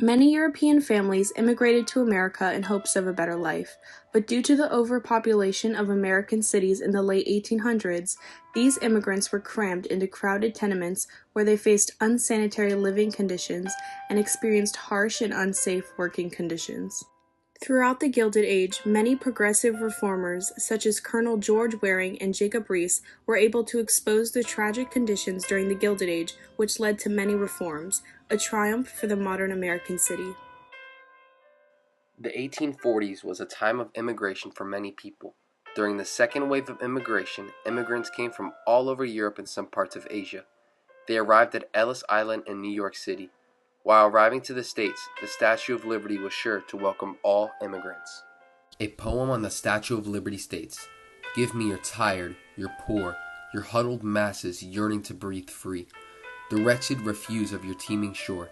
Many European families immigrated to America in hopes of a better life, but due to the overpopulation of American cities in the late 1800s, these immigrants were crammed into crowded tenements where they faced unsanitary living conditions and experienced harsh and unsafe working conditions. Throughout the Gilded Age, many progressive reformers, such as Colonel George Waring and Jacob Riis, were able to expose the tragic conditions during the Gilded Age, which led to many reforms, a triumph for the modern American city. The 1840s was a time of immigration for many people. During the second wave of immigration, immigrants came from all over Europe and some parts of Asia. They arrived at Ellis Island in New York City. While arriving to the States, the Statue of Liberty was sure to welcome all immigrants. A poem on the Statue of Liberty states, "Give me your tired, your poor, your huddled masses yearning to breathe free, the wretched refuse of your teeming shore.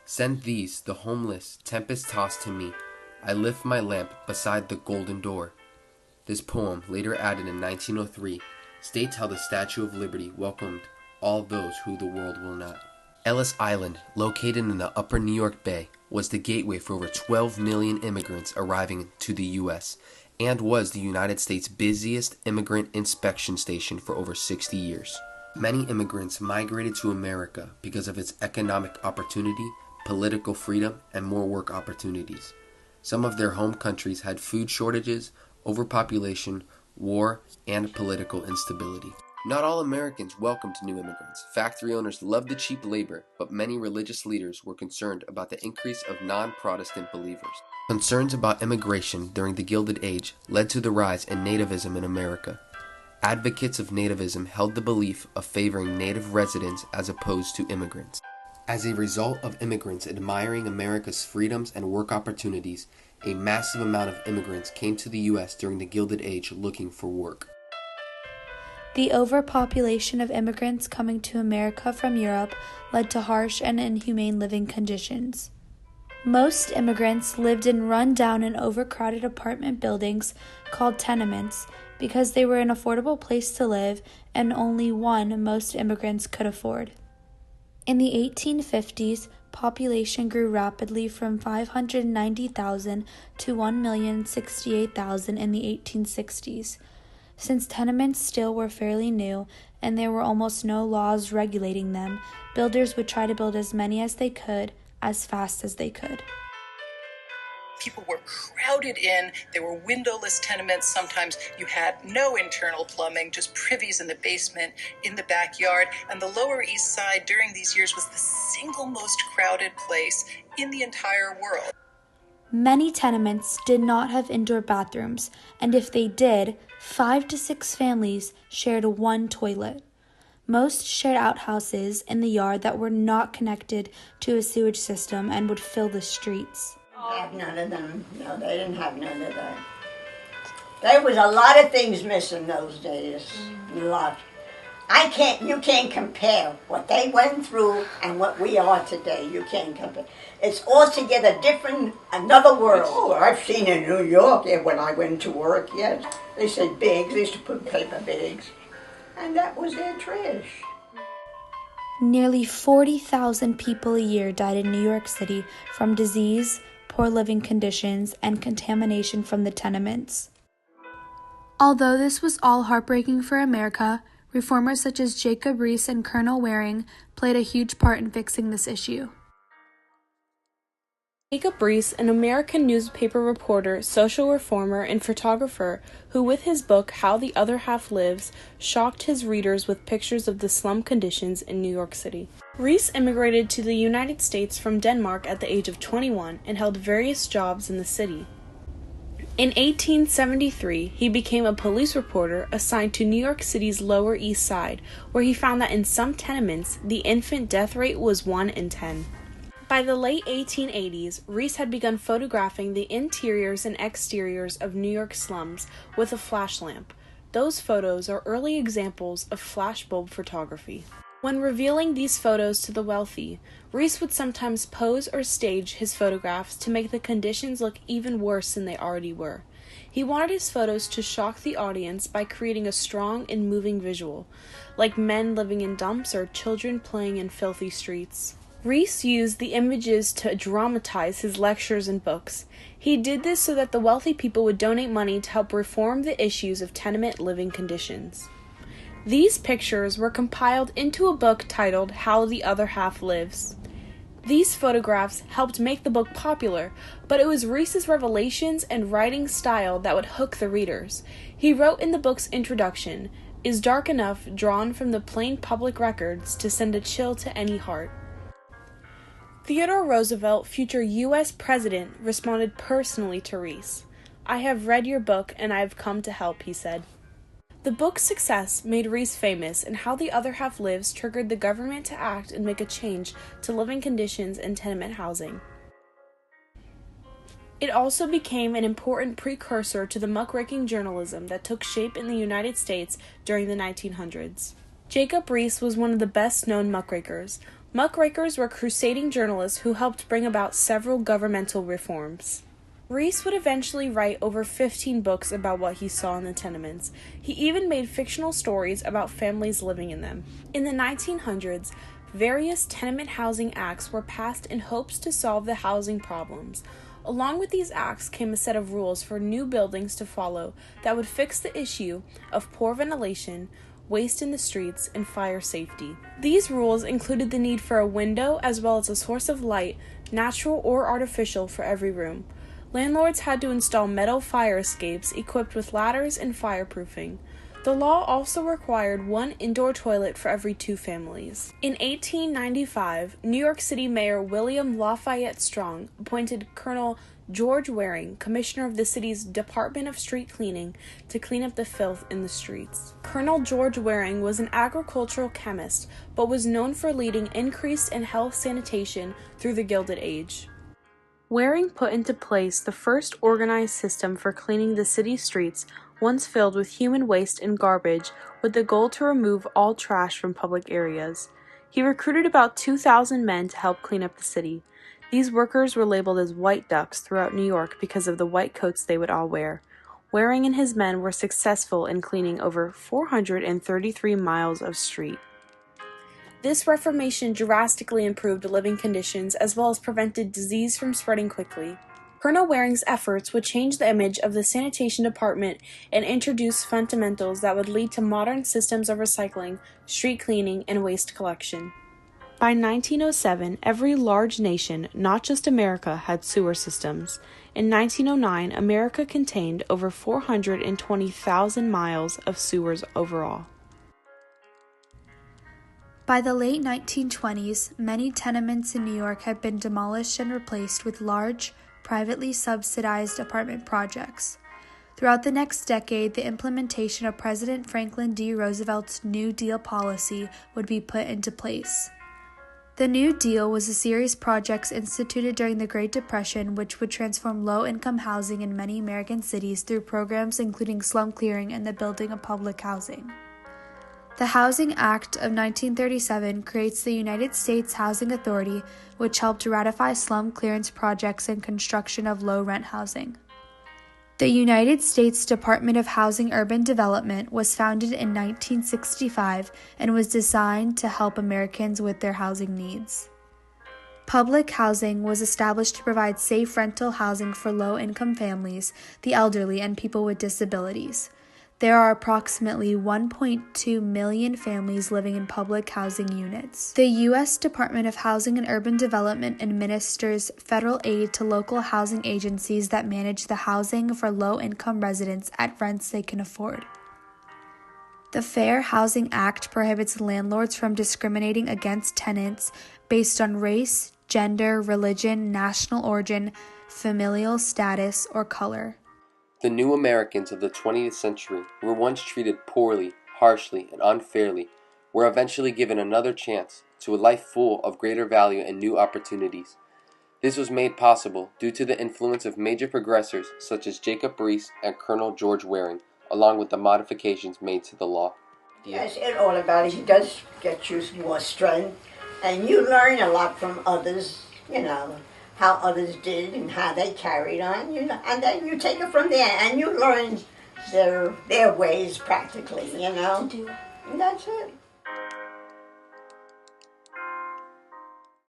Send these, the homeless, tempest-tossed to me. I lift my lamp beside the golden door." This poem, later added in 1903, states how the Statue of Liberty welcomed all those who the world will not. Ellis Island, located in the upper New York Bay, was the gateway for over 12 million immigrants arriving to the U.S., and was the United States' busiest immigrant inspection station for over 60 years. Many immigrants migrated to America because of its economic opportunity, political freedom, and more work opportunities. Some of their home countries had food shortages, overpopulation, war, and political instability. Not all Americans welcomed new immigrants. Factory owners loved the cheap labor, but many religious leaders were concerned about the increase of non-Protestant believers. Concerns about immigration during the Gilded Age led to the rise in nativism in America. Advocates of nativism held the belief of favoring native residents as opposed to immigrants. As a result of immigrants admiring America's freedoms and work opportunities, a massive amount of immigrants came to the U.S. during the Gilded Age looking for work. The overpopulation of immigrants coming to America from Europe led to harsh and inhumane living conditions. Most immigrants lived in run-down and overcrowded apartment buildings called tenements because they were an affordable place to live and only one most immigrants could afford. In the 1850s, population grew rapidly from 590,000 to 1,068,000 in the 1860s. Since tenements still were fairly new and there were almost no laws regulating them, builders would try to build as many as they could, as fast as they could. People were crowded in. There were windowless tenements. Sometimes you had no internal plumbing, just privies in the basement, in the backyard. And the Lower East Side during these years was the single most crowded place in the entire world. Many tenements did not have indoor bathrooms, and if they did, 5 to 6 families shared one toilet. Most shared outhouses in the yard that were not connected to a sewage system and would fill the streets. Have none of them. No, they didn't have none of that. There was a lot of things missing those days. A lot. You can't compare what they went through and what we are today. You can't compare. It's altogether different, another world. Oh, I've seen in New York, when I went to work, yes. They said bags, they used to put paper bags. And that was their trash. Nearly 40,000 people a year died in New York City from disease, poor living conditions, and contamination from the tenements. Although this was all heartbreaking for America, reformers such as Jacob Riis and Colonel Waring played a huge part in fixing this issue. Jacob Riis, an American newspaper reporter, social reformer, and photographer who with his book How the Other Half Lives shocked his readers with pictures of the slum conditions in New York City. Riis immigrated to the United States from Denmark at the age of 21 and held various jobs in the city. In 1873, he became a police reporter assigned to New York City's Lower East Side, where he found that in some tenements, the infant death rate was 1 in 10. By the late 1880s, Riis had begun photographing the interiors and exteriors of New York slums with a flash lamp. Those photos are early examples of flashbulb photography. When revealing these photos to the wealthy, Riis would sometimes pose or stage his photographs to make the conditions look even worse than they already were. He wanted his photos to shock the audience by creating a strong and moving visual, like men living in dumps or children playing in filthy streets. Rees used the images to dramatize his lectures and books. He did this so that the wealthy people would donate money to help reform the issues of tenement living conditions. These pictures were compiled into a book titled How the Other Half Lives. These photographs helped make the book popular, but it was Rees's revelations and writing style that would hook the readers. He wrote in the book's introduction, "Is dark enough drawn from the plain public records to send a chill to any heart." Theodore Roosevelt, future U.S. President, responded personally to Rees. "I have read your book and I have come to help," he said. The book's success made Rees famous, and How the Other Half Lives triggered the government to act and make a change to living conditions in tenement housing. It also became an important precursor to the muckraking journalism that took shape in the United States during the 1900s. Jacob Riis was one of the best-known muckrakers. Muckrakers were crusading journalists who helped bring about several governmental reforms. Rees would eventually write over 15 books about what he saw in the tenements. He even made fictional stories about families living in them. In the 1900s, various tenement housing acts were passed in hopes to solve the housing problems. Along with these acts came a set of rules for new buildings to follow that would fix the issue of poor ventilation, waste in the streets, and fire safety. These rules included the need for a window as well as a source of light, natural or artificial, for every room. Landlords had to install metal fire escapes equipped with ladders and fireproofing. The law also required one indoor toilet for every 2 families. In 1895, New York City Mayor William Lafayette Strong appointed Colonel George Waring, commissioner of the city's Department of Street Cleaning, to clean up the filth in the streets. Colonel George Waring was an agricultural chemist, but was known for leading increase in health sanitation through the Gilded Age. Waring put into place the first organized system for cleaning the city streets, once filled with human waste and garbage, with the goal to remove all trash from public areas. He recruited about 2,000 men to help clean up the city. These workers were labeled as white ducks throughout New York because of the white coats they would all wear. Waring and his men were successful in cleaning over 433 miles of street. This reformation drastically improved living conditions as well as prevented disease from spreading quickly. Colonel Waring's efforts would change the image of the sanitation department and introduce fundamentals that would lead to modern systems of recycling, street cleaning, and waste collection. By 1907, every large nation, not just America, had sewer systems. In 1909, America contained over 420,000 miles of sewers overall. By the late 1920s, many tenements in New York had been demolished and replaced with large, privately subsidized apartment projects. Throughout the next decade, the implementation of President Franklin D. Roosevelt's New Deal policy would be put into place. The New Deal was a series of projects instituted during the Great Depression which would transform low-income housing in many American cities through programs including slum clearing and the building of public housing. The Housing Act of 1937 creates the United States Housing Authority, which helped ratify slum clearance projects and construction of low-rent housing. The United States Department of Housing Urban Development was founded in 1965 and was designed to help Americans with their housing needs. Public housing was established to provide safe rental housing for low-income families, the elderly, and people with disabilities. There are approximately 1.2 million families living in public housing units. The U.S. Department of Housing and Urban Development administers federal aid to local housing agencies that manage the housing for low-income residents at rents they can afford. The Fair Housing Act prohibits landlords from discriminating against tenants based on race, gender, religion, national origin, familial status, or color. The new Americans of the 20th century who were once treated poorly, harshly, and unfairly were eventually given another chance to a life full of greater value and new opportunities. This was made possible due to the influence of major progressors such as Jacob Riis and Colonel George Waring, along with the modifications made to the law. Yes, it all about it. It does get you more strength, and you learn a lot from others, how others did and how they carried on, and then you take it from there and you learn their ways practically, And that's it.